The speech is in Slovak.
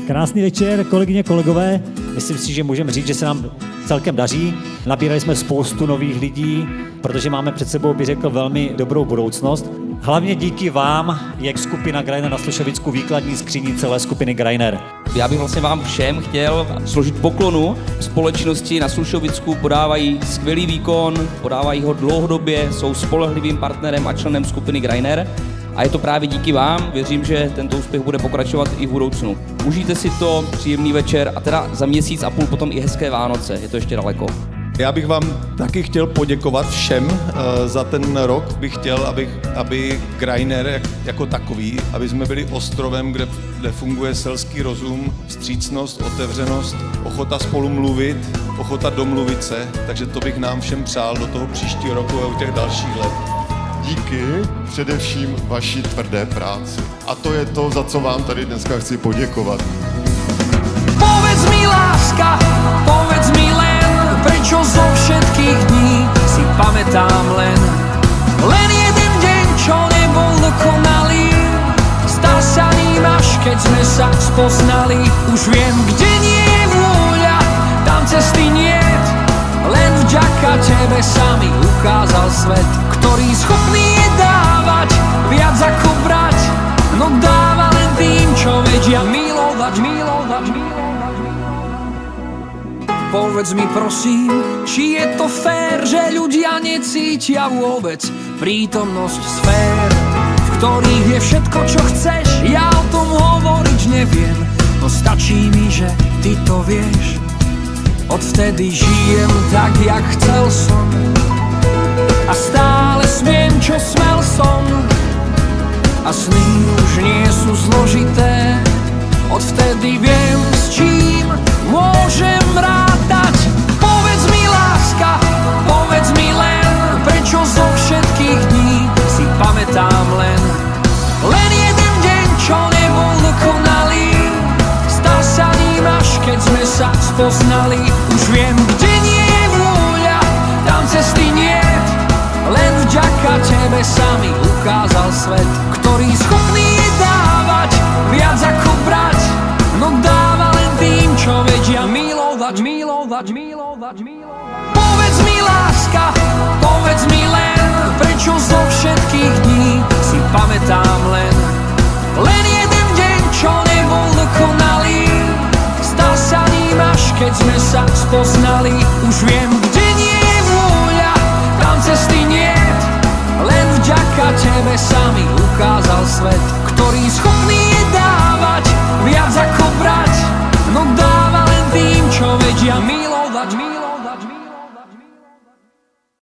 Krásný večer, kolegyně, kolegové. Myslím si, že můžeme říct, že se nám celkem daří. Nabírali jsme spoustu nových lidí, protože máme před sebou, bych řekl, velmi dobrou budoucnost. Hlavně díky vám je skupina Greiner na Slušovicku výkladní skříní celé skupiny Greiner. Já bych vlastně vám všem chtěl složit poklonu. Společnosti na Slušovicku podávají skvělý výkon, podávají ho dlouhodobě, jsou spolehlivým partnerem a členem skupiny Greiner. A je to právě díky vám, věřím, že tento úspěch bude pokračovat i v budoucnu. Užijte si to, příjemný večer a teda za měsíc a půl potom i hezké Vánoce, je to ještě daleko. Já bych vám taky chtěl poděkovat všem za ten rok. Bych chtěl, aby Greiner jako takový, aby jsme byli ostrovem, kde funguje selský rozum, vstřícnost, otevřenost, ochota spolu mluvit, ochota domluvit se. Takže to bych nám všem přál do toho příštího roku a u těch dalších let. Díky především vaší tvrdé práci. A to je to, za co vám tady dneska chci poděkovat. Povedz mi, láska, povedz mi len, prečo zo všetkých dní si pamätám len jeden deň, čo nebol dokonalý. Stal sa ním až keď sme sa spoznali. Už viem, kde nie je vôľa, tam cesty niet. Len vďaka tebe sa mi ukázal svet, ktorý schopný je dávať viac ako brať. No dáva len tým, čo vedia milovať, milovať, milovať. Povedz mi prosím, či je to fér, že ľudia necítia vôbec prítomnosť sfér, v ktorých je všetko, čo chceš. Ja o tom hovoriť neviem, no stačí mi, že ty to vieš. Odvtedy žijem tak, jak chcel som, a stále smiem, čo smel som, a sny už nie sú zložité. Odvtedy viem, s čím môžem rátať. Povedz mi, láska, povedz mi len, prečo zo všetkých dní si pamätám len jeden deň, čo nebol dokonalý. Stal sa ním až keď sme sa spoznali. Už viem, kde nie je vôľa, tam cesty niet. Len vďaka tebe sa mi ukázal svet, ktorý schopný je dávať viac ako brať. No dáva len tým, čo vedia milovať, milovať, milovať, milovať. Povedz mi, láska, povedz mi len, prečo zo všetkých dní si pamätám len jeden deň, čo nebol dokonalý. Stal sa ním až keď sme sa spoznali. Už viem, kde nie je vôľa, tam cesty niet. Len vďaka tebe sa mi ukázal svet, ktorý schopný je dávať viac ako brať. No dáva len tým, čo vedia milovať, milovať, milovať.